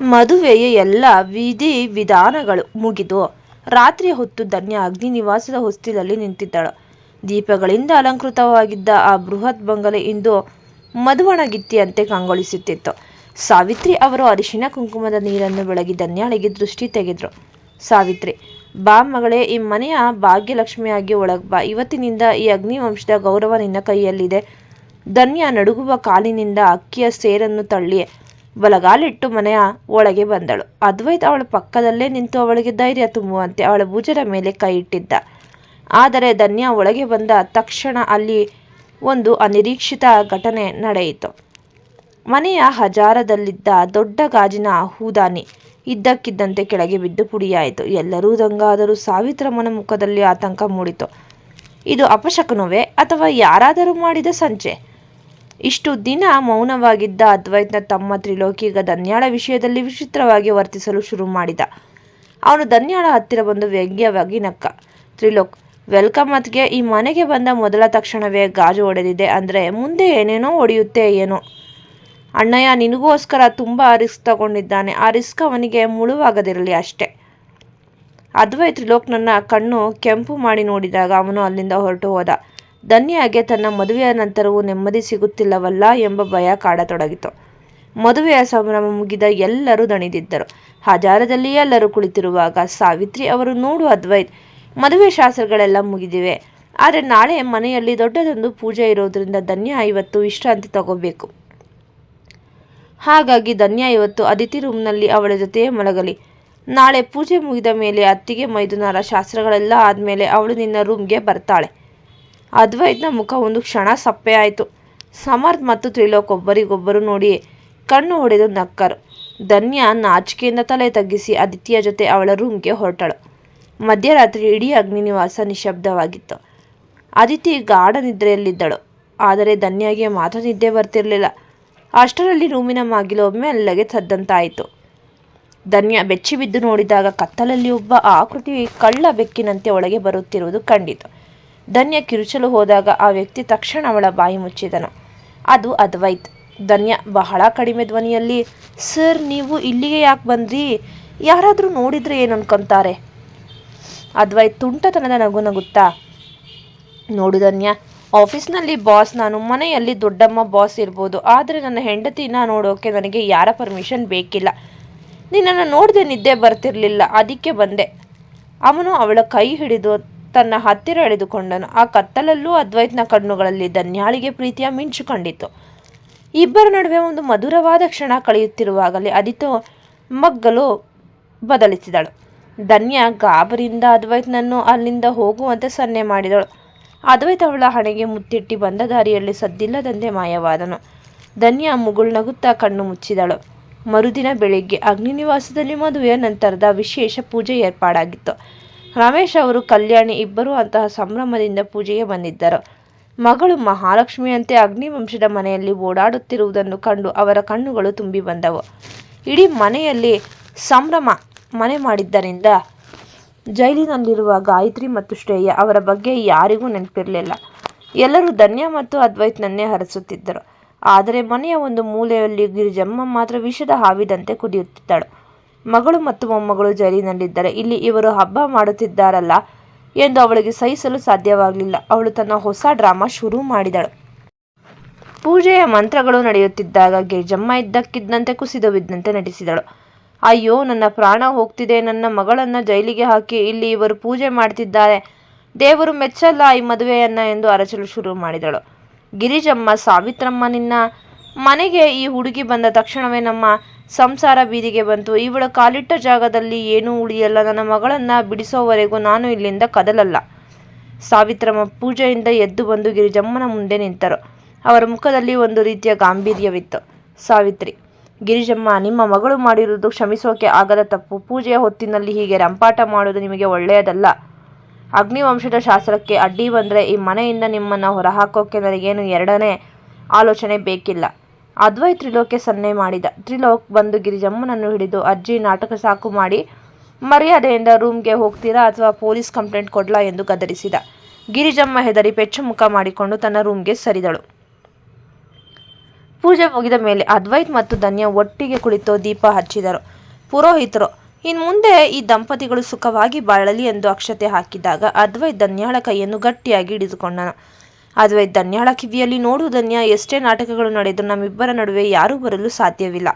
ಮದುವೆಯ ಎಲ್ಲ ವಿಧಿ ವಿಧಾನಗಳು ಮುಗಿದು ರಾತ್ರಿ ಹೊತ್ತು ಧನ್ಯ ಅಗ್ನಿ ನಿವಾಸದ ಹೊಸ್ತಿಲಲ್ಲಿ ನಿಂತಿದ್ದಳು. ದೀಪಗಳಿಂದ ಅಲಂಕೃತವಾಗಿದ್ದ ಆ ಬೃಹತ್ ಬಂಗಲೆ ಇಂದು ಮಧುವಣಗಿತ್ತಿಯಂತೆ ಕಂಗೊಳಿಸುತ್ತಿತ್ತು. ಸಾವಿತ್ರಿ ಅವರು ಅರಿಶಿನ ಕುಂಕುಮದ ನೀರನ್ನು ಬೆಳಗಿ ಧನ್ಯಾಳಿಗೆ ದೃಷ್ಟಿ ತೆಗೆದ್ರು. ಸಾವಿತ್ರಿ, ಬಾ ಮಗಳೇ, ಈ ಮನೆಯ ಭಾಗ್ಯಲಕ್ಷ್ಮಿಯಾಗಿ ಒಳಗ್ ಬಾ. ಇವತ್ತಿನಿಂದ ಈ ಅಗ್ನಿವಂಶದ ಗೌರವ ನಿನ್ನ ಕೈಯಲ್ಲಿದೆ. ಧನ್ಯ ನಡುಗುವ ಕಾಲಿನಿಂದ ಅಕ್ಕಿಯ ಸೇರನ್ನು ತಳ್ಳಿ ಬಲಗಾಲಿಟ್ಟು ಮನೆಯ ಒಳಗೆ ಬಂದಳು. ಅದ್ವೈತ್ ಅವಳ ಪಕ್ಕದಲ್ಲೇ ನಿಂತು ಅವಳಿಗೆ ಧೈರ್ಯ ತುಂಬುವಂತೆ ಅವಳ ಭುಜದ ಮೇಲೆ ಕೈ ಇಟ್ಟಿದ್ದ. ಆದರೆ ಧನ್ಯ ಒಳಗೆ ಬಂದ ತಕ್ಷಣ ಅಲ್ಲಿ ಒಂದು ಅನಿರೀಕ್ಷಿತ ಘಟನೆ ನಡೆಯಿತು. ಮನೆಯ ಹಜಾರದಲ್ಲಿದ್ದ ದೊಡ್ಡ ಗಾಜಿನ ಹೂದಾನಿ ಇದ್ದಕ್ಕಿದ್ದಂತೆ ಕೆಳಗೆ ಬಿದ್ದು ಪುಡಿಯಾಯಿತು. ಎಲ್ಲರೂ ದಂಗಾದರೂ. ಸಾವಿತ್ರಮ್ಮನ ಮುಖದಲ್ಲಿ ಆತಂಕ ಮೂಡಿತು. ಇದು ಅಪಶಕುನವೇ ಅಥವಾ ಯಾರಾದರೂ ಮಾಡಿದ ಸಂಚೆ? ಇಷ್ಟು ದಿನ ಮೌನವಾಗಿದ್ದ ಅದ್ವೈತ್ನ ತಮ್ಮ ತ್ರಿಲೋಕ್ ಈಗ ಧನ್ಯಾಳ ವಿಷಯದಲ್ಲಿ ವಿಚಿತ್ರವಾಗಿ ವರ್ತಿಸಲು ಶುರು ಮಾಡಿದ. ಅವನು ಧನ್ಯಾಳ ಹತ್ತಿರ ಬಂದು ವ್ಯಂಗ್ಯವಾಗಿ ನಕ್ಕ. ತ್ರಿಲೋಕ್, ವೆಲ್ಕಮ್ ಅತ್ಗೆ. ಈ ಮನೆಗೆ ಬಂದ ಮೊದಲ ತಕ್ಷಣವೇ ಗಾಜು ಒಡೆದಿದೆ ಅಂದ್ರೆ ಮುಂದೆ ಏನೇನೋ ಒಡೆಯುತ್ತೆ ಏನೋ. ಅಣ್ಣಯ್ಯ ನಿನಗೋಸ್ಕರ ತುಂಬಾ ರಿಸ್ಕ್ ತಗೊಂಡಿದ್ದಾನೆ. ಆ ರಿಸ್ಕ್ ಅವನಿಗೆ ಮುಳುವಾಗದಿರಲಿ ಅಷ್ಟೇ. ಅದ್ವೈತ್ ತ್ರಿಲೋಕ್ನನ್ನ ಕಣ್ಣು ಕೆಂಪು ಮಾಡಿ ನೋಡಿದಾಗ ಅವನು ಅಲ್ಲಿಂದ ಹೊರಟು ಹೋದ. ಧನ್ಯಾಗೆ ತನ್ನ ಮದುವೆಯ ನಂತರವೂ ನೆಮ್ಮದಿ ಸಿಗುತ್ತಿಲ್ಲವಲ್ಲ ಎಂಬ ಭಯ ಕಾಡತೊಡಗಿತು. ಮದುವೆಯ ಸಂಭ್ರಮ ಮುಗಿದ ಎಲ್ಲರೂ ದಣಿದಿದ್ದರು. ಹಜಾರದಲ್ಲಿ ಎಲ್ಲರೂ ಕುಳಿತಿರುವಾಗ ಸಾವಿತ್ರಿ ಅವರು, ನೋಡು ಅದ್ವೈತ್, ಮದುವೆ ಶಾಸ್ತ್ರಗಳೆಲ್ಲ ಮುಗಿದಿವೆ. ಆದರೆ ನಾಳೆ ಮನೆಯಲ್ಲಿ ದೊಡ್ಡದೊಂದು ಪೂಜೆ ಇರೋದ್ರಿಂದ ಧನ್ಯ ಇವತ್ತು ವಿಶ್ರಾಂತಿ ತಗೋಬೇಕು. ಹಾಗಾಗಿ ಧನ್ಯ ಇವತ್ತು ಅದಿತಿ ರೂಮ್ನಲ್ಲಿ ಅವಳ ಜೊತೆಯೇ ಮಲಗಲಿ. ನಾಳೆ ಪೂಜೆ ಮುಗಿದ ಮೇಲೆ ಅತ್ತಿಗೆ ಮೈದುನರ ಶಾಸ್ತ್ರಗಳೆಲ್ಲ ಆದ್ಮೇಲೆ ಅವಳು ನಿನ್ನ ರೂಮ್ಗೆ ಬರ್ತಾಳೆ. ಅದ್ವೈತ್ನ ಮುಖ ಒಂದು ಕ್ಷಣ ಸಪ್ಪೆ ಆಯಿತು. ಸಮರ್ಥ್ ಮತ್ತು ತ್ರಿಲೋಕ್ ಒಬ್ಬರಿಗೊಬ್ಬರು ನೋಡಿ ಕಣ್ಣು ಹೊಡೆದು ನಕ್ಕರು. ಧನ್ಯ ನಾಚಿಕೆಯಿಂದ ತಲೆ ತಗ್ಗಿಸಿ ಅದಿತಿಯ ಜೊತೆ ಅವಳ ರೂಮ್ಗೆ ಹೊರಟಳು. ಮಧ್ಯರಾತ್ರಿ ಇಡೀ ಅಗ್ನಿನಿವಾಸ ನಿಶಬ್ದವಾಗಿತ್ತು. ಅದಿತಿ ಗಾಢ ನಿದ್ರೆಯಲ್ಲಿದ್ದಳು. ಆದರೆ ಧನ್ಯಗೆ ಮಾತ್ರ ನಿದ್ದೆ ಬರ್ತಿರ್ಲಿಲ್ಲ. ಅಷ್ಟರಲ್ಲಿ ರೂಮಿನ ಮಾಗಿಲು ಮೆಲ್ಲಗೆ ಸದ್ದಂತಾಯಿತು. ಧನ್ಯ ಬೆಚ್ಚಿ ಬಿದ್ದು ನೋಡಿದಾಗ ಕತ್ತಲಲ್ಲಿ ಒಬ್ಬ ಆಕೃತಿ ಕಳ್ಳ ಬೆಕ್ಕಿನಂತೆ ಒಳಗೆ ಬರುತ್ತಿರುವುದು ಕಂಡಿತು. ಧನ್ಯ ಕಿರುಚಲು ಹೋದಾಗ ಆ ವ್ಯಕ್ತಿ ತಕ್ಷಣ ಅವಳ ಬಾಯಿ ಮುಚ್ಚಿದನು. ಅದು ಅದ್ವೈತ್. ಧನ್ಯ ಬಹಳ ಕಡಿಮೆ ಧ್ವನಿಯಲ್ಲಿ, ಸರ್, ನೀವು ಇಲ್ಲಿಗೆ ಯಾಕೆ ಬಂದ್ರಿ? ಯಾರಾದರೂ ನೋಡಿದ್ರೆ ಏನು ಅನ್ಕೊಂತಾರೆ? ಅದ್ವೈತ್ ತುಂಟತನದ ನಗು ನಗುತ್ತಾ, ನೋಡು ಧನ್ಯ, ಆಫೀಸ್ನಲ್ಲಿ ಬಾಸ್ ನಾನು, ಮನೆಯಲ್ಲಿ ದೊಡ್ಡಮ್ಮ ಬಾಸ್ ಇರ್ಬೋದು, ಆದರೆ ನನ್ನ ಹೆಂಡತಿನ ನೋಡೋಕೆ ನನಗೆ ಯಾರ ಪರ್ಮಿಷನ್ ಬೇಕಿಲ್ಲ. ನಿನ್ನನ್ನು ನೋಡದೆ ನಿದ್ದೆ ಬರ್ತಿರ್ಲಿಲ್ಲ, ಅದಕ್ಕೆ ಬಂದೆ. ಅವನು ಅವಳ ಕೈ ಹಿಡಿದು ತನ್ನ ಹತ್ತಿರ ಎಳೆದುಕೊಂಡನು. ಆ ಕತ್ತಲಲ್ಲೂ ಅದ್ವೈತ್ನ ಕಣ್ಣುಗಳಲ್ಲಿ ಧನ್ಯಾಳಿಗೆ ಪ್ರೀತಿಯ ಮಿಂಚು ಕಂಡಿತು. ಇಬ್ಬರ ನಡುವೆ ಒಂದು ಮಧುರವಾದ ಕ್ಷಣ ಕಳೆಯುತ್ತಿರುವಾಗಲೇ ಅದಿತು ಮಗ್ಗಲು ಬದಲಿಸಿದಳು. ಧನ್ಯ ಗಾಬರಿಯಿಂದ ಅದ್ವೈತ್ನನ್ನು ಅಲ್ಲಿಂದ ಹೋಗುವಂತೆ ಸನ್ನೆ ಮಾಡಿದಳು. ಅದ್ವೈತ್ ಅವಳ ಹಣೆಗೆ ಮುತ್ತಿಟ್ಟಿ ಬಂದ ದಾರಿಯಲ್ಲಿ ಸದ್ದಿಲ್ಲದಂತೆ ಮಾಯವಾದನು. ಧನ್ಯ ಮುಗುಳ್ನಗುತ್ತಾ ಕಣ್ಣು ಮುಚ್ಚಿದಳು. ಮರುದಿನ ಬೆಳಿಗ್ಗೆ ಅಗ್ನಿನಿವಾಸದಲ್ಲಿ ಮದುವೆಯ ನಂತರದ ವಿಶೇಷ ಪೂಜೆ ಏರ್ಪಾಡಾಗಿತ್ತು. ರಮೇಶ್ ಅವರು, ಕಲ್ಯಾಣಿ ಇಬ್ಬರೂ ಅಂತಹ ಸಂಭ್ರಮದಿಂದ ಪೂಜೆಗೆ ಬಂದಿದ್ದರು. ಮಗಳು ಮಹಾಲಕ್ಷ್ಮಿಯಂತೆ ಅಗ್ನಿವಂಶದ ಮನೆಯಲ್ಲಿ ಓಡಾಡುತ್ತಿರುವುದನ್ನು ಕಂಡು ಅವರ ಕಣ್ಣುಗಳು ತುಂಬಿ ಬಂದವು. ಇಡೀ ಮನೆಯಲ್ಲಿ ಸಂಭ್ರಮ ಮನೆ ಮಾಡಿದ್ದರಿಂದ ಜೈಲಿನಲ್ಲಿರುವ ಗಾಯತ್ರಿ ಮತ್ತು ಶ್ರೇಯ ಅವರ ಬಗ್ಗೆ ಯಾರಿಗೂ ನೆನಪಿರಲಿಲ್ಲ. ಎಲ್ಲರೂ ಧನ್ಯ ಮತ್ತು ಅದ್ವೈತ್ನನ್ನೇ ಹರಸುತ್ತಿದ್ದರು. ಆದರೆ ಮನೆಯ ಒಂದು ಮೂಲೆಯಲ್ಲಿ ಗಿರಿಜಮ್ಮ ಮಾತ್ರ ವಿಷದ ಹಾವಿದಂತೆ ಕುದಿಯುತ್ತಿದ್ದಳು. ಮಗಳು ಮತ್ತು ಮೊಮ್ಮಗಳು ಜೈಲಿನಲ್ಲಿದ್ದರೆ ಇಲ್ಲಿ ಇವರು ಹಬ್ಬ ಮಾಡುತ್ತಿದ್ದಾರಲ್ಲ ಎಂದು ಅವಳಿಗೆ ಸಹಿಸಲು ಸಾಧ್ಯವಾಗಲಿಲ್ಲ. ಅವಳು ತನ್ನ ಹೊಸ ಡ್ರಾಮಾ ಶುರು ಮಾಡಿದಳು. ಪೂಜೆಯ ಮಂತ್ರಗಳು ನಡೆಯುತ್ತಿದ್ದಾಗ ಗಿರಿಜಮ್ಮ ಇದ್ದಕ್ಕಿದ್ದಂತೆ ಕುಸಿದು ಬಿದ್ದಂತೆ ನಟಿಸಿದಳು. ಅಯ್ಯೋ, ನನ್ನ ಪ್ರಾಣ ಹೋಗ್ತಿದೆ. ನನ್ನ ಮಗಳನ್ನ ಜೈಲಿಗೆ ಹಾಕಿ ಇಲ್ಲಿ ಇವರು ಪೂಜೆ ಮಾಡ್ತಿದ್ದಾರೆ. ದೇವರು ಮೆಚ್ಚಲ್ಲ ಈ ಮದುವೆಯನ್ನ ಎಂದು ಅರಚಲು ಶುರು ಮಾಡಿದಳು. ಗಿರಿಜಮ್ಮ, ಸಾವಿತ್ರಮ್ಮ, ನಿನ್ನ ಮನೆಗೆ ಈ ಹುಡುಗಿ ಬಂದ ತಕ್ಷಣವೇ ನಮ್ಮ ಸಂಸಾರ ಬೀದಿಗೆ ಬಂತು. ಇವಳು ಕಾಲಿಟ್ಟ ಜಾಗದಲ್ಲಿ ಏನೂ ಉಳಿಯಲ್ಲ. ನನ್ನ ಮಗಳನ್ನ ಬಿಡಿಸೋವರೆಗೂ ನಾನು ಇಲ್ಲಿಂದ ಕದಲಲ್ಲ. ಸಾವಿತ್ರಮ್ಮ ಪೂಜೆಯಿಂದ ಎದ್ದು ಬಂದು ಗಿರಿಜಮ್ಮನ ಮುಂದೆ ನಿಂತರು. ಅವರ ಮುಖದಲ್ಲಿ ಒಂದು ರೀತಿಯ ಗಾಂಭೀರ್ಯವಿತ್ತು. ಸಾವಿತ್ರಿ, ಗಿರಿಜಮ್ಮ, ನಿಮ್ಮ ಮಗಳು ಮಾಡಿರುವುದು ಕ್ಷಮಿಸೋಕೆ ಆಗದ ತಪ್ಪು. ಪೂಜೆಯ ಹೊತ್ತಿನಲ್ಲಿ ಹೀಗೆ ರಂಪಾಟ ಮಾಡೋದು ನಿಮಗೆ ಒಳ್ಳೆಯದಲ್ಲ. ಅಗ್ನಿವಂಶದ ಶಾಸ್ತ್ರಕ್ಕೆ ಅಡ್ಡಿ ಬಂದರೆ ಈ ಮನೆಯಿಂದ ನಿಮ್ಮನ್ನು ಹೊರಹಾಕೋಕೆ ನನಗೇನು ಎರಡನೇ ಆಲೋಚನೆ ಬೇಕಿಲ್ಲ. ಅದ್ವೈತ್ ತ್ರಿಲೋಕ್ಗೆ ಸನ್ನೆ ಮಾಡಿದ. ತ್ರಿಲೋಕ್ ಬಂದು ಗಿರಿಜಮ್ಮನನ್ನು ಹಿಡಿದು, ಅಜ್ಜಿ, ನಾಟಕ ಸಾಕು ಮಾಡಿ ಮರ್ಯಾದೆಯಿಂದ ರೂಮ್ಗೆ ಹೋಗ್ತೀರಾ ಅಥವಾ ಪೊಲೀಸ್ ಕಂಪ್ಲೇಂಟ್ ಕೊಡ್ಲಾ ಎಂದು ಗದರಿಸಿದ. ಗಿರಿಜಮ್ಮ ಹೆದರಿ ಪೆಚ್ಚು ಮುಖ ಮಾಡಿಕೊಂಡು ತನ್ನ ರೂಮ್ಗೆ ಸರಿದಳು. ಪೂಜೆ ಮುಗಿದ ಮೇಲೆ ಅದ್ವೈತ್ ಮತ್ತು ಧನ್ಯ ಒಟ್ಟಿಗೆ ಕುಳಿತು ದೀಪ ಹಚ್ಚಿದರು. ಪುರೋಹಿತರು ಇನ್ನು ಮುಂದೆ ಈ ದಂಪತಿಗಳು ಸುಖವಾಗಿ ಬಾಳಲಿ ಎಂದು ಅಕ್ಷತೆ ಹಾಕಿದಾಗ ಅದ್ವೈತ್ ಧನ್ಯಾಳ ಕೈಯನ್ನು ಗಟ್ಟಿಯಾಗಿ ಹಿಡಿದುಕೊಂಡನು. ಅದ್ವೈತ್ ಧನ್ಯಾಳ ಕಿವಿಯಲ್ಲಿ, ನೋಡು ಧನ್ಯ, ಎಷ್ಟೇ ನಾಟಕಗಳು ನಡೆದರೂ ನಮ್ಮಿಬ್ಬರ ನಡುವೆ ಯಾರೂ ಬರಲು ಸಾಧ್ಯವಿಲ್ಲ.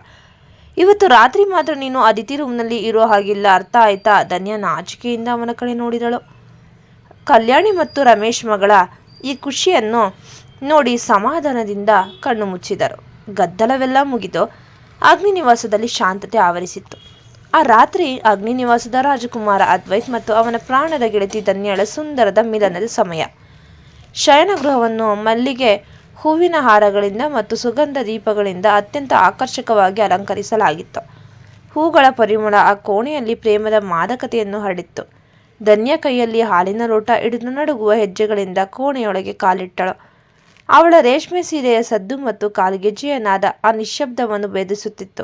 ಇವತ್ತು ರಾತ್ರಿ ಮಾತ್ರ ನೀನು ಅದಿತಿ ರೂಮ್ನಲ್ಲಿ ಇರೋ ಹಾಗಿಲ್ಲ, ಅರ್ಥ ಆಯ್ತಾ? ಧನ್ಯ ನಾಚಿಕೆಯಿಂದ ಅವನ ಕಡೆ ನೋಡಿದಳು. ಕಲ್ಯಾಣಿ ಮತ್ತು ರಮೇಶ್ ಮಗಳ ಈ ಖುಷಿಯನ್ನು ನೋಡಿ ಸಮಾಧಾನದಿಂದ ಕಣ್ಣು ಮುಚ್ಚಿದರು. ಗದ್ದಲವೆಲ್ಲ ಮುಗಿದು ಅಗ್ನಿನಿವಾಸದಲ್ಲಿ ಶಾಂತತೆ ಆವರಿಸಿತ್ತು. ಆ ರಾತ್ರಿ ಅಗ್ನಿನಿವಾಸದ ರಾಜಕುಮಾರ ಅದ್ವೈತ್ ಮತ್ತು ಅವನ ಪ್ರಾಣದ ಗೆಳತಿ ಧನ್ಯಾಳ ಸುಂದರದ ಮಿಲನದ ಸಮಯ. ಶಯನಗೃಹವನ್ನು ಮಲ್ಲಿಗೆ ಹೂವಿನ ಹಾರಗಳಿಂದ ಮತ್ತು ಸುಗಂಧ ದೀಪಗಳಿಂದ ಅತ್ಯಂತ ಆಕರ್ಷಕವಾಗಿ ಅಲಂಕರಿಸಲಾಗಿತ್ತು. ಹೂಗಳ ಪರಿಮಳ ಆ ಕೋಣೆಯಲ್ಲಿ ಪ್ರೇಮದ ಮಾದಕತೆಯನ್ನು ಹರಡಿತ್ತು. ಧನ್ಯ ಕೈಯಲ್ಲಿ ಹಾಲಿನ ಲೋಟ ಹಿಡಿದು ನಡುಗುವ ಹೆಜ್ಜೆಗಳಿಂದ ಕೋಣೆಯೊಳಗೆ ಕಾಲಿಟ್ಟಳು. ಅವಳ ರೇಷ್ಮೆ ಸೀರೆಯ ಸದ್ದು ಮತ್ತು ಕಾಲ್ಗೆಜ್ಜೆಯ ನಾದ ಆ ನಿಶ್ಶಬ್ದವನ್ನು ಭೇದಿಸುತ್ತಿತ್ತು.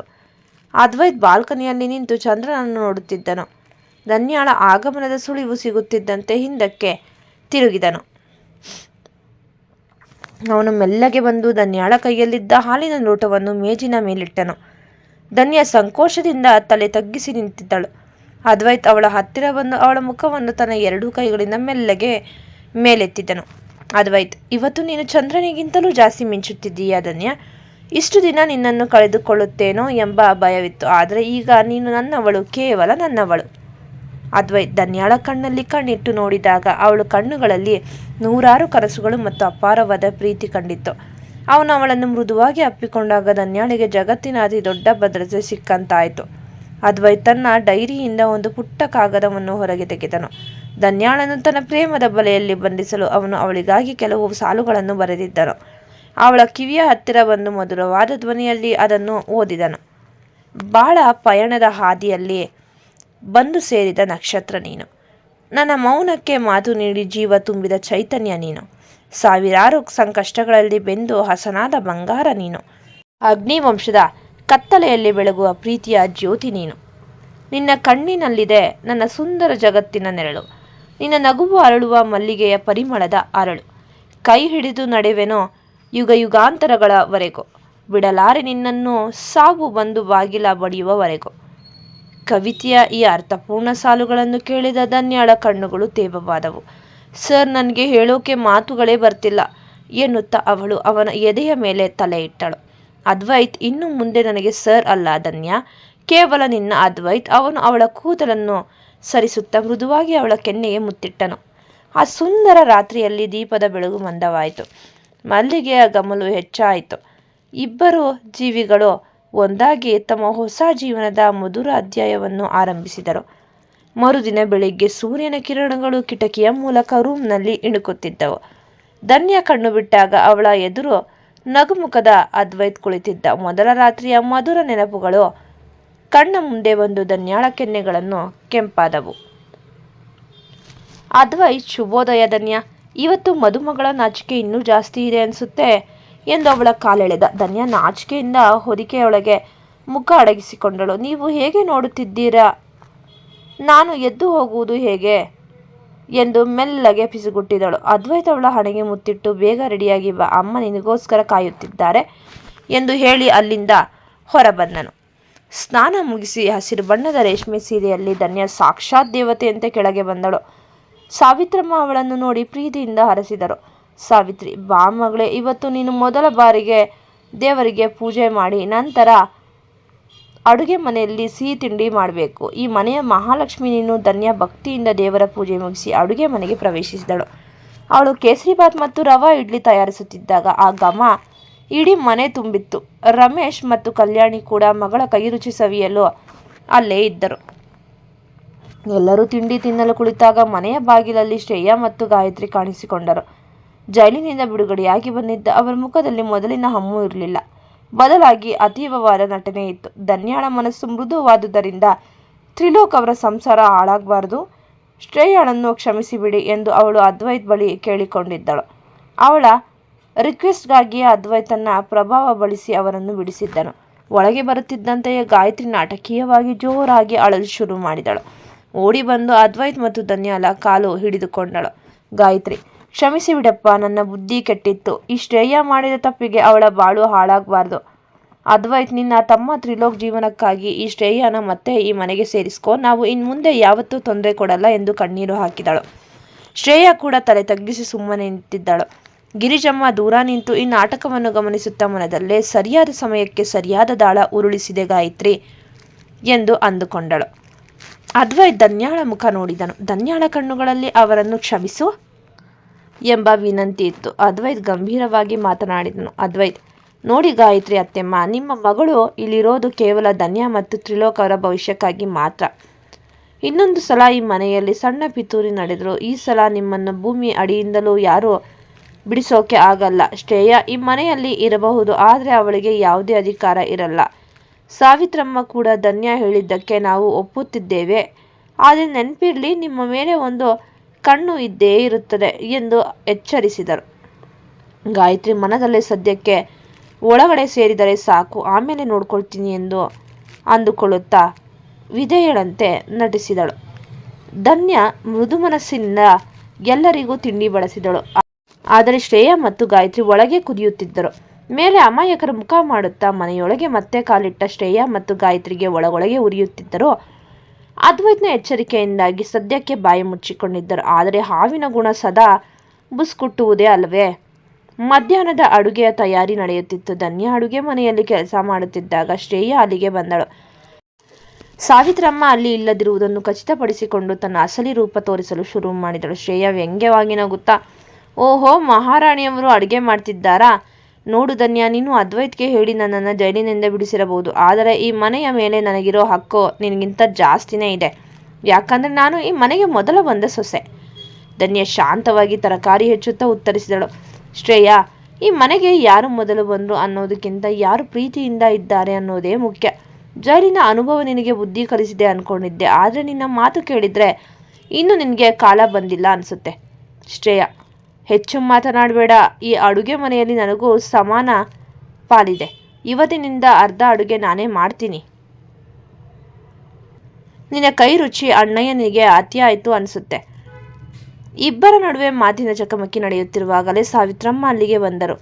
ಅದ್ವೈತ್ ಬಾಲ್ಕನಿಯಲ್ಲಿ ನಿಂತು ಚಂದ್ರನನ್ನು ನೋಡುತ್ತಿದ್ದನು. ಧನ್ಯಾಳ ಆಗಮನದ ಸುಳಿವು ಸಿಗುತ್ತಿದ್ದಂತೆ ಹಿಂದಕ್ಕೆ ತಿರುಗಿದನು. ಅವನು ಮೆಲ್ಲಗೆ ಬಂದು ಧನ್ಯಾಳ ಕೈಯಲ್ಲಿದ್ದ ಹಾಲಿನ ಲೋಟವನ್ನು ಮೇಜಿನ ಮೇಲಿಟ್ಟನು. ಧನ್ಯ ಸಂಕೋಚದಿಂದ ತಲೆ ತಗ್ಗಿಸಿ ನಿಂತಿದ್ದಳು. ಅದ್ವೈತ್ ಅವಳ ಹತ್ತಿರ ಬಂದು ಅವಳ ಮುಖವನ್ನು ತನ್ನ ಎರಡೂ ಕೈಗಳಿಂದ ಮೆಲ್ಲಗೆ ಮೇಲೆತ್ತಿದ್ದನು. ಅದ್ವೈತ್, ಇವತ್ತು ನೀನು ಚಂದ್ರನಿಗಿಂತಲೂ ಜಾಸ್ತಿ ಮಿಂಚುತ್ತಿದ್ದೀಯಾ ಧನ್ಯ. ಇಷ್ಟು ದಿನ ನಿನ್ನನ್ನು ಕಳೆದುಕೊಳ್ಳುತ್ತೇನೋ ಎಂಬ ಭಯವಿತ್ತು, ಆದರೆ ಈಗ ನೀನು ನನ್ನವಳು, ಕೇವಲ ನನ್ನವಳು. ಅದ್ವೈತ್ ಧನ್ಯಾಳ ಕಣ್ಣಲ್ಲಿ ಕಣ್ಣಿಟ್ಟು ನೋಡಿದಾಗ ಅವಳ ಕಣ್ಣುಗಳಲ್ಲಿ ನೂರಾರು ಕನಸುಗಳು ಮತ್ತು ಅಪಾರವಾದ ಪ್ರೀತಿ ಕಂಡಿತ್ತು. ಅವನು ಅವಳನ್ನು ಮೃದುವಾಗಿ ಅಪ್ಪಿಕೊಂಡಾಗ ಧನ್ಯಾಳಿಗೆ ಜಗತ್ತಿನ ಅತಿ ದೊಡ್ಡ ಭದ್ರತೆ ಸಿಕ್ಕಂತಾಯಿತು. ಅದ್ವೈತ್ ತನ್ನ ಡೈರಿಯಿಂದ ಒಂದು ಪುಟ್ಟ ಕಾಗದವನ್ನು ಹೊರಗೆ ತೆಗೆದನು. ಧನ್ಯಾಳನ್ನು ತನ್ನ ಪ್ರೇಮದ ಬಲೆಯಲ್ಲಿ ಬಂಧಿಸಲು ಅವನು ಅವಳಿಗಾಗಿ ಕೆಲವು ಸಾಲುಗಳನ್ನು ಬರೆದಿದ್ದನು. ಅವಳ ಕಿವಿಯ ಹತ್ತಿರ ಬಂದು ಮಧುರವಾದ ಧ್ವನಿಯಲ್ಲಿ ಅದನ್ನು ಓದಿದನು. ಬಾಳ ಪಯಣದ ಹಾದಿಯಲ್ಲಿ ಬಂದು ಸೇರಿದ ನಕ್ಷತ್ರ ನೀನು. ನನ್ನ ಮೌನಕ್ಕೆ ಮಾತು ನೀಡಿ ಜೀವ ತುಂಬಿದ ಚೈತನ್ಯ ನೀನು. ಸಾವಿರಾರು ಸಂಕಷ್ಟಗಳಲ್ಲಿ ಬೆಂದು ಹಸನಾದ ಬಂಗಾರ ನೀನು. ಅಗ್ನಿವಂಶದ ಕತ್ತಲೆಯಲ್ಲಿ ಬೆಳಗುವ ಪ್ರೀತಿಯ ಜ್ಯೋತಿ ನೀನು. ನಿನ್ನ ಕಣ್ಣಿನಲ್ಲಿದೆ ನನ್ನ ಸುಂದರ ಜಗತ್ತಿನ ನೆರಳು. ನಿನ್ನ ನಗುವು ಅರಳುವ ಮಲ್ಲಿಗೆಯ ಪರಿಮಳದ ಅರಳು. ಕೈ ಹಿಡಿದು ನಡೆವೆನೋ ಯುಗ ಯುಗಾಂತರಗಳವರೆಗೂ. ಬಿಡಲಾರೆ ನಿನ್ನನ್ನು ಸಾವು ಬಂದು ಬಾಗಿಲ ಬಡಿಯುವವರೆಗೂ. ಕವಿತೆಯ ಈ ಅರ್ಥಪೂರ್ಣ ಸಾಲುಗಳನ್ನು ಕೇಳಿದ ಧನ್ಯಾಳ ಕಣ್ಣುಗಳು ತೇವವಾದವು. ಸರ್, ನನಗೆ ಹೇಳೋಕೆ ಮಾತುಗಳೇ ಬರ್ತಿಲ್ಲ ಎನ್ನುತ್ತಾ ಅವಳು ಅವನ ಎದೆಯ ಮೇಲೆ ತಲೆ ಇಟ್ಟಳು. ಅದ್ವೈತ್, ಇನ್ನು ಮುಂದೆ ನನಗೆ ಸರ್ ಅಲ್ಲ ಧನ್ಯ, ಕೇವಲ ನಿನ್ನ ಅದ್ವೈತ್. ಅವನು ಅವಳ ಕೂದಲನ್ನು ಸರಿಸುತ್ತಾ ಮೃದುವಾಗಿ ಅವಳ ಕೆನ್ನೆಗೆ ಮುತ್ತಿಟ್ಟನು. ಆ ಸುಂದರ ರಾತ್ರಿಯಲ್ಲಿ ದೀಪದ ಬೆಳಗು ಮಂದವಾಯಿತು. ಮಲ್ಲಿಗೆಯ ಗಮಲು ಹೆಚ್ಚಾಯಿತು. ಇಬ್ಬರು ಜೀವಿಗಳು ಒಂದಾಗಿ ತಮ್ಮ ಹೊಸ ಜೀವನದ ಮಧುರ ಅಧ್ಯಾಯವನ್ನು ಆರಂಭಿಸಿದರು. ಮರುದಿನ ಬೆಳಿಗ್ಗೆ ಸೂರ್ಯನ ಕಿರಣಗಳು ಕಿಟಕಿಯ ಮೂಲಕ ರೂಮ್ನಲ್ಲಿ ಇಣುಕುತ್ತಿದ್ದವು. ಧನ್ಯ ಕಣ್ಣು ಬಿಟ್ಟಾಗ ಅವಳ ಎದುರು ನಗುಮುಖದ ಅದ್ವೈತ್ ಕುಳಿತಿದ್ದ. ಮೊದಲ ರಾತ್ರಿಯ ಮಧುರ ನೆನಪುಗಳು ಕಣ್ಣ ಮುಂದೆ ಬಂದು ಧನ್ಯಾಳ ಕೆನ್ನೆಗಳನ್ನು ಕೆಂಪಾದವು. ಅದ್ವೈತ್, ಶುಭೋದಯ ಧನ್ಯ. ಇವತ್ತು ಮದುಮಗಳ ನಾಚಿಕೆ ಇನ್ನೂ ಜಾಸ್ತಿ ಇದೆ ಅನ್ಸುತ್ತೆ ಎಂದು ಅವಳ ಕಾಲೆಳೆದ. ಧನ್ಯ ನಾಚಿಕೆಯಿಂದ ಹೊದಿಕೆಯೊಳಗೆ ಮುಖ ಅಡಗಿಸಿಕೊಂಡಳು. ನೀವು ಹೇಗೆ ನೋಡುತ್ತಿದ್ದೀರಾ? ನಾನು ಎದ್ದು ಹೋಗುವುದು ಹೇಗೆ ಎಂದು ಮೆಲ್ಲಗೆ ಪಿಸುಗುಟ್ಟಿದಳು. ಅದ್ವೈತ್ ಅವಳ ಹಣೆಗೆ ಮುತ್ತಿಟ್ಟು, ಬೇಗ ರೆಡಿಯಾಗಿ ಬಾ, ಅಮ್ಮ ನಿನಗೋಸ್ಕರ ಕಾಯುತ್ತಿದ್ದಾರೆ ಎಂದು ಹೇಳಿ ಅಲ್ಲಿಂದ ಹೊರಬಂದನು. ಸ್ನಾನ ಮುಗಿಸಿ ಹಸಿರು ಬಣ್ಣದ ರೇಷ್ಮೆ ಸೀರೆಯಲ್ಲಿ ಧನ್ಯ ಸಾಕ್ಷಾತ್ ದೇವತೆಯಂತೆ ಕೆಳಗೆ ಬಂದಳು. ಸಾವಿತ್ರಮ್ಮ ಅವಳನ್ನು ನೋಡಿ ಪ್ರೀತಿಯಿಂದ ಹರಸಿದರು. ಸಾವಿತ್ರಿ, ಬಾ ಮಗಳೇ, ಇವತ್ತು ನೀನು ಮೊದಲ ಬಾರಿಗೆ ದೇವರಿಗೆ ಪೂಜೆ ಮಾಡಿ ನಂತರ ಅಡುಗೆ ಮನೆಯಲ್ಲಿ ಸಿಹಿ ತಿಂಡಿ ಮಾಡಬೇಕು. ಈ ಮನೆಯ ಮಹಾಲಕ್ಷ್ಮಿ ನೀನು. ಧನ್ಯ ಭಕ್ತಿಯಿಂದ ದೇವರ ಪೂಜೆ ಮುಗಿಸಿ ಅಡುಗೆ ಮನೆಗೆ ಪ್ರವೇಶಿಸಿದಳು. ಅವಳು ಕೇಸರಿಬಾತ್ ಮತ್ತು ರವಾ ಇಡ್ಲಿ ತಯಾರಿಸುತ್ತಿದ್ದಾಗ ಆ ಘಮ ಇಡೀ ಮನೆ ತುಂಬಿತ್ತು. ರಮೇಶ್ ಮತ್ತು ಕಲ್ಯಾಣಿ ಕೂಡ ಮಗಳ ಕೈರುಚಿ ಸವಿಯಲು ಅಲ್ಲೇ ಇದ್ದರು. ಎಲ್ಲರೂ ತಿಂಡಿ ತಿನ್ನಲು ಕುಳಿತಾಗ ಮನೆಯ ಬಾಗಿಲಲ್ಲಿ ಶ್ರೇಯಾ ಮತ್ತು ಗಾಯತ್ರಿ ಕಾಣಿಸಿಕೊಂಡರು. ಜೈಲಿನಿಂದ ಬಿಡುಗಡೆಯಾಗಿ ಬಂದಿದ್ದ ಅವರ ಮುಖದಲ್ಲಿ ಮೊದಲಿನ ಹಮ್ಮು ಇರಲಿಲ್ಲ. ಬದಲಾಗಿ ಅತೀವವಾದ ನಟನೆ ಇತ್ತು. ಧನ್ಯಾಳ ಮನಸ್ಸು ಮೃದುವಾದುದರಿಂದ ತ್ರಿಲೋಕ್ ಅವರ ಸಂಸಾರ ಹಾಳಾಗಬಾರದು, ಶ್ರೇಯಾಳನ್ನು ಕ್ಷಮಿಸಿಬಿಡಿ ಎಂದು ಅವಳು ಅದ್ವೈತ್ ಬಳಿ ಕೇಳಿಕೊಂಡಿದ್ದಳು. ಅವಳ ರಿಕ್ವೆಸ್ಟ್ಗಾಗಿಯೇ ಅದ್ವೈತ್ ತನ್ನ ಪ್ರಭಾವ ಬಳಸಿ ಅವರನ್ನು ಬಿಡಿಸಿದ್ದನು. ಒಳಗೆ ಬರುತ್ತಿದ್ದಂತೆಯೇ ಗಾಯತ್ರಿ ನಾಟಕೀಯವಾಗಿ ಜೋರಾಗಿ ಅಳಲು ಶುರು ಮಾಡಿದಳು. ಓಡಿ ಬಂದು ಅದ್ವೈತ್ ಮತ್ತು ಧನ್ಯಾಳ ಕಾಲು ಹಿಡಿದುಕೊಂಡಳು. ಗಾಯತ್ರಿ, ಕ್ಷಮಿಸಿ ಬಿಡಪ್ಪ, ನನ್ನ ಬುದ್ಧಿ ಕೆಟ್ಟಿತ್ತು. ಈ ಶ್ರೇಯ ಮಾಡಿದ ತಪ್ಪಿಗೆ ಅವಳ ಬಾಳು ಹಾಳಾಗಬಾರ್ದು. ಅದ್ವೈತ್, ನಿನ್ನ ತಮ್ಮ ತ್ರಿಲೋಕ್ ಜೀವನಕ್ಕಾಗಿ ಈ ಶ್ರೇಯನ ಮತ್ತೆ ಈ ಮನೆಗೆ ಸೇರಿಸ್ಕೊ. ನಾವು ಇನ್ಮುಂದೆ ಯಾವತ್ತೂ ತೊಂದರೆ ಕೊಡಲ್ಲ ಎಂದು ಕಣ್ಣೀರು ಹಾಕಿದಳು. ಶ್ರೇಯ ಕೂಡ ತಲೆ ತಗ್ಗಿಸಿ ಸುಮ್ಮನೆ ನಿಂತಿದ್ದಳು. ಗಿರಿಜಮ್ಮ ದೂರ ನಿಂತು ಈ ನಾಟಕವನ್ನು ಗಮನಿಸುತ್ತಾ ಮನದಲ್ಲೇ ಸರಿಯಾದ ಸಮಯಕ್ಕೆ ಸರಿಯಾದ ದಾಳ ಉರುಳಿಸಿದೆ ಗಾಯತ್ರಿ ಎಂದು ಅಂದುಕೊಂಡಳು. ಅದ್ವೈತ್ ಧನ್ಯಾಳ ಮುಖ ನೋಡಿದನು. ಧನ್ಯಾಳ ಕಣ್ಣುಗಳಲ್ಲಿ ಅವರನ್ನು ಕ್ಷಮಿಸು ಎಂಬ ವಿನಂತಿ ಇತ್ತು. ಅದ್ವೈತ್ ಗಂಭೀರವಾಗಿ ಮಾತನಾಡಿದನು. ಅದ್ವೈತ್, ನೋಡಿ ಗಾಯತ್ರಿ ಅತ್ತೆಮ್ಮ, ನಿಮ್ಮ ಮಗಳು ಇಲ್ಲಿರೋದು ಕೇವಲ ಧನ್ಯ ಮತ್ತು ತ್ರಿಲೋಕ್ ಅವರ ಭವಿಷ್ಯಕ್ಕಾಗಿ ಮಾತ್ರ. ಇನ್ನೊಂದು ಸಲ ಈ ಮನೆಯಲ್ಲಿ ಸಣ್ಣ ಪಿತೂರಿ ನಡೆದ್ರು ಈ ಸಲ ನಿಮ್ಮನ್ನು ಭೂಮಿ ಅಡಿಯಿಂದಲೂ ಯಾರೂ ಬಿಡಿಸೋಕೆ ಆಗಲ್ಲ. ಶ್ರೇಯ ಈ ಮನೆಯಲ್ಲಿ ಇರಬಹುದು, ಆದರೆ ಅವಳಿಗೆ ಯಾವುದೇ ಅಧಿಕಾರ ಇರಲ್ಲ. ಸಾವಿತ್ರಮ್ಮ ಕೂಡ ಧನ್ಯ ಹೇಳಿದ್ದಕ್ಕೆ ನಾವು ಒಪ್ಪುತ್ತಿದ್ದೇವೆ. ಆದರೆ ನೆನಪಿರ್ಲಿ, ನಿಮ್ಮ ಮೇಲೆ ಒಂದು ಕಣ್ಣು ಇದ್ದೇ ಇರುತ್ತದೆ ಎಂದು ಎಚ್ಚರಿಸಿದರು. ಗಾಯತ್ರಿ ಮನದಲ್ಲೇ ಸದ್ಯಕ್ಕೆ ಒಳಗಡೆ ಸೇರಿದರೆ ಸಾಕು, ಆಮೇಲೆ ನೋಡ್ಕೊಳ್ತೀನಿ ಎಂದು ಅಂದುಕೊಳ್ಳುತ್ತಾ ವಿಧೇಯಳಂತೆ ನಟಿಸಿದಳು. ಧನ್ಯ ಮೃದು ಮನಸ್ಸಿನಿಂದ ಎಲ್ಲರಿಗೂ ತಿಂಡಿ ಬಡಿಸಿದಳು. ಆದರೆ ಶ್ರೇಯ ಮತ್ತು ಗಾಯತ್ರಿ ಒಳಗೆ ಕುದಿಯುತ್ತಿದ್ದರು. ಮೇಲೆ ಅಮಾಯಕರ ಮುಖ ಮಾಡುತ್ತಾ ಮನೆಯೊಳಗೆ ಮತ್ತೆ ಕಾಲಿಟ್ಟ ಶ್ರೇಯ ಮತ್ತು ಗಾಯತ್ರಿಗೆ ಒಳಗೊಳಗೆ ಉರಿಯುತ್ತಿದ್ದರು. ಅದ್ವೈತ್ನ ಎಚ್ಚರಿಕೆಯಿಂದಾಗಿ ಸದ್ಯಕ್ಕೆ ಬಾಯಿ ಮುಚ್ಚಿಕೊಂಡಿದ್ದರು. ಆದರೆ ಹಾವಿನ ಗುಣ ಸದಾ ಬುಸ್ಕುಟ್ಟುವುದೇ ಅಲ್ಲವೇ? ಮಧ್ಯಾಹ್ನದ ಅಡುಗೆಯ ತಯಾರಿ ನಡೆಯುತ್ತಿತ್ತು. ಧನ್ಯ ಅಡುಗೆ ಮನೆಯಲ್ಲಿ ಕೆಲಸ ಮಾಡುತ್ತಿದ್ದಾಗ ಶ್ರೇಯ ಅಲ್ಲಿಗೆ ಬಂದಳು. ಸಾವಿತ್ರಮ್ಮ ಅಲ್ಲಿ ಇಲ್ಲದಿರುವುದನ್ನು ಖಚಿತಪಡಿಸಿಕೊಂಡು ತನ್ನ ಅಸಲಿ ರೂಪ ತೋರಿಸಲು ಶುರು ಮಾಡಿದಳು. ಶ್ರೇಯ ವ್ಯಂಗ್ಯವಾಗಿ ನಗುತ್ತಾ, ಓಹೋ, ಮಹಾರಾಣಿಯವರು ಅಡುಗೆ ಮಾಡ್ತಿದ್ದಾರಾ? ನೋಡು ಧನ್ಯ, ನೀನು ಅದ್ವೈತ್ಗೆ ಹೇಳಿ ನನ್ನನ್ನು ಜೈಲಿನಿಂದ ಬಿಡಿಸಿರಬಹುದು, ಆದರೆ ಈ ಮನೆಯ ಮೇಲೆ ನನಗಿರೋ ಹಕ್ಕು ನಿನಗಿಂತ ಜಾಸ್ತಿನೇ ಇದೆ. ಯಾಕಂದ್ರೆ ನಾನು ಈ ಮನೆಗೆ ಮೊದಲ ಬಂದ ಸೊಸೆ. ಧನ್ಯ ಶಾಂತವಾಗಿ ತರಕಾರಿ ಹೆಚ್ಚುತ್ತಾ ಉತ್ತರಿಸಿದಳು. ಶ್ರೇಯ, ಈ ಮನೆಗೆ ಯಾರು ಮೊದಲು ಬಂದರು ಅನ್ನೋದಕ್ಕಿಂತ ಯಾರು ಪ್ರೀತಿಯಿಂದ ಇದ್ದಾರೆ ಅನ್ನೋದೇ ಮುಖ್ಯ. ಜೈಲಿನ ಅನುಭವ ನಿನಗೆ ಬುದ್ಧಿ ಕಲಿಸಿದೆ ಅನ್ಕೊಂಡಿದ್ದೆ, ಆದರೆ ನಿನ್ನ ಮಾತು ಕೇಳಿದ್ರೆ ಇನ್ನು ನಿನಗೆ ಕಾಲ ಬಂದಿಲ್ಲ ಅನ್ಸುತ್ತೆ. ಶ್ರೇಯ, ಹೆಚ್ಚು ಮಾತನಾಡಬೇಡ. ಈ ಅಡುಗೆ ಮನೆಯಲ್ಲಿ ನನಗೂ ಸಮಾನ ಪಾಲಿದೆ. ಇವತ್ತಿನಿಂದ ಅರ್ಧ ಅಡುಗೆ ನಾನೇ ಮಾಡ್ತೀನಿ. ನಿನ್ನ ಕೈ ರುಚಿ ಅಣ್ಣಯ್ಯನಿಗೆ ಅತಿ ಆಯ್ತು ಅನ್ಸುತ್ತೆ. ಇಬ್ಬರ ನಡುವೆ ಮಾತಿನ ಚಕಮಕಿ ನಡೆಯುತ್ತಿರುವಾಗಲೇ ಸಾವಿತ್ರಮ್ಮ ಅಲ್ಲಿಗೆ ಬಂದರು.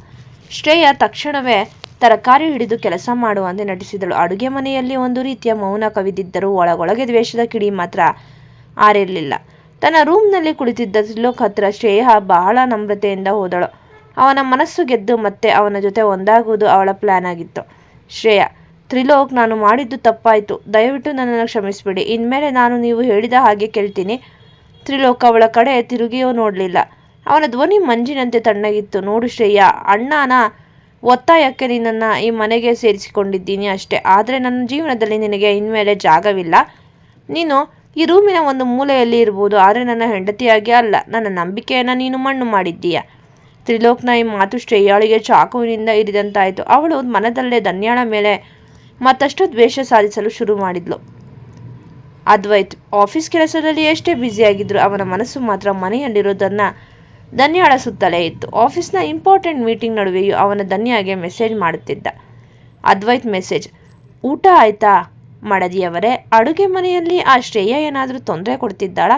ಶ್ರೇಯ ತಕ್ಷಣವೇ ತರಕಾರಿ ಹಿಡಿದು ಕೆಲಸ ಮಾಡುವಂತೆ ನಟಿಸಿದಳು. ಅಡುಗೆ ಮನೆಯಲ್ಲಿ ಒಂದು ರೀತಿಯ ಮೌನ ಕವಿದಿದ್ದರೂ ಒಳಗೊಳಗೆ ದ್ವೇಷದ ಕಿಡಿ ಮಾತ್ರ ಆರಿರಲಿಲ್ಲ. ತನ್ನ ರೂಮ್ನಲ್ಲಿ ಕುಳಿತಿದ್ದ ತ್ರಿಲೋಕ್ ಹತ್ರ ಶ್ರೇಯ ಬಹಳ ನಮ್ರತೆಯಿಂದ ಹೋದಳು. ಅವನ ಮನಸ್ಸು ಗೆದ್ದು ಮತ್ತೆ ಅವನ ಜೊತೆ ಒಂದಾಗುವುದು ಅವಳ ಪ್ಲಾನ್ ಆಗಿತ್ತು. ಶ್ರೇಯ, ತ್ರಿಲೋಕ್, ನಾನು ಮಾಡಿದ್ದು ತಪ್ಪಾಯಿತು. ದಯವಿಟ್ಟು ನನ್ನನ್ನು ಕ್ಷಮಿಸಿಬಿಡಿ. ಇನ್ಮೇಲೆ ನಾನು ನೀವು ಹೇಳಿದ ಹಾಗೆ ಕೇಳ್ತೀನಿ. ತ್ರಿಲೋಕ್ ಅವಳ ಕಡೆ ತಿರುಗಿಯೋ ನೋಡಲಿಲ್ಲ. ಅವನ ಧ್ವನಿ ಮಂಜಿನಂತೆ ತಣ್ಣಗಿತ್ತು. ನೋಡು ಶ್ರೇಯ, ಅಣ್ಣನ ಒತ್ತಾಯಕ್ಕೆ ನಿನ್ನನ್ನು ಈ ಮನೆಗೆ ಸೇರಿಸಿಕೊಂಡಿದ್ದೀನಿ ಅಷ್ಟೇ. ಆದರೆ ನನ್ನ ಜೀವನದಲ್ಲಿ ನಿನಗೆ ಇನ್ಮೇಲೆ ಜಾಗವಿಲ್ಲ. ನೀನು ಈ ರೂಮಿನ ಒಂದು ಮೂಲೆಯಲ್ಲಿ ಇರ್ಬೋದು, ಆದರೆ ನನ್ನ ಹೆಂಡತಿಯಾಗಿ ಅಲ್ಲ. ನನ್ನ ನಂಬಿಕೆಯನ್ನು ನೀನು ಮಣ್ಣು ಮಾಡಿದ್ದೀಯ. ತ್ರಿಲೋಕ್ನ ಈ ಮಾತು ಶ್ರೇಯಾಳಿಗೆ ಚಾಕುವಿನಿಂದ ಇರಿದಂತಾಯಿತು. ಅವಳು ಮನದಲ್ಲೇ ಧನ್ಯಾಳ ಮೇಲೆ ಮತ್ತಷ್ಟು ದ್ವೇಷ ಸಾಧಿಸಲು ಶುರು ಮಾಡಿದ್ಲು. ಅದ್ವೈತ್ ಆಫೀಸ್ ಕೆಲಸದಲ್ಲಿ ಎಷ್ಟೇ ಬ್ಯುಸಿಯಾಗಿದ್ರು ಅವನ ಮನಸ್ಸು ಮಾತ್ರ ಮನೆಯಲ್ಲಿರೋದನ್ನ ಧನ್ಯಾಳ ಸುತ್ತಲೇ ಇತ್ತು. ಆಫೀಸ್ನ ಇಂಪಾರ್ಟೆಂಟ್ ಮೀಟಿಂಗ್ ನಡುವೆಯೂ ಅವನ ಧನ್ಯಾಗೆ ಮೆಸೇಜ್ ಮಾಡುತ್ತಿದ್ದ. ಅದ್ವೈತ್ ಮೆಸೇಜ್: ಊಟ ಆಯ್ತಾ ಮಡದಿಯವರೇ? ಅಡುಗೆ ಮನೆಯಲ್ಲಿ ಆ ಶ್ರೇಯ ಏನಾದರೂ ತೊಂದರೆ ಕೊಡ್ತಿದ್ದಾಳಾ?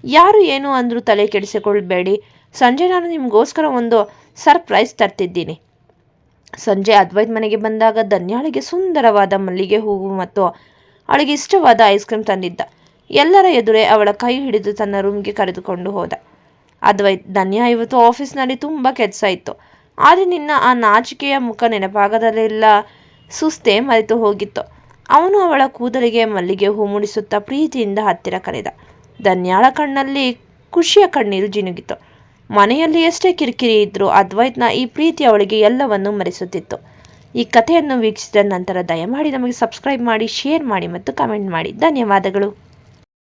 ಯಾರು ಏನು ಅಂದರೂ ತಲೆ ಕೆಡಿಸಿಕೊಳ್ಬೇಡಿ. ಸಂಜೆ ನಾನು ನಿಮಗೋಸ್ಕರ ಒಂದು ಸರ್ಪ್ರೈಸ್ ತರ್ತಿದ್ದೀನಿ. ಸಂಜೆ ಅದ್ವೈತ್ ಮನೆಗೆ ಬಂದಾಗ ಧನ್ಯಾಳಿಗೆ ಸುಂದರವಾದ ಮಲ್ಲಿಗೆ ಹೂವು ಮತ್ತು ಅವಳಿಗೆ ಇಷ್ಟವಾದ ಐಸ್ ಕ್ರೀಮ್ ತಂದಿದ್ದ. ಎಲ್ಲರ ಎದುರೇ ಅವಳ ಕೈ ಹಿಡಿದು ತನ್ನ ರೂಮ್ಗೆ ಕರೆದುಕೊಂಡು ಹೋದ. ಅದ್ವೈತ್: ಧನ್ಯ, ಇವತ್ತು ಆಫೀಸ್ನಲ್ಲಿ ತುಂಬ ಕೆಲಸ ಇತ್ತು, ಆದರೆ ನಿನ್ನ ಆ ನಾಚಿಕೆಯ ಮುಖ ನೆನಪಾಗದಲ್ಲೆಲ್ಲ ಸುಸ್ತೇ ಮರೆತು ಹೋಗಿತ್ತು. ಅವನು ಅವಳ ಕೂದಲಿಗೆ ಮಲ್ಲಿಗೆ ಹೂ ಮುಡಿಸುತ್ತಾ ಪ್ರೀತಿಯಿಂದ ಹತ್ತಿರ ಕರೆದ. ಧನ್ಯಾಳ ಕಣ್ಣಲ್ಲಿ ಖುಷಿಯ ಕಣ್ಣೀರು ಜಿನುಗಿತು. ಮನೆಯಲ್ಲಿ ಎಷ್ಟೇ ಕಿರಿಕಿರಿ ಇದ್ರೂ ಅದ್ವೈತ್ನ ಈ ಪ್ರೀತಿ ಅವಳಿಗೆ ಎಲ್ಲವನ್ನೂ ಮರೆಸುತ್ತಿತ್ತು. ಈ ಕಥೆಯನ್ನು ವೀಕ್ಷಿಸಿದ ನಂತರ ದಯಮಾಡಿ ನಮಗೆ ಸಬ್ಸ್ಕ್ರೈಬ್ ಮಾಡಿ, ಶೇರ್ ಮಾಡಿ ಮತ್ತು ಕಮೆಂಟ್ ಮಾಡಿ. ಧನ್ಯವಾದಗಳು.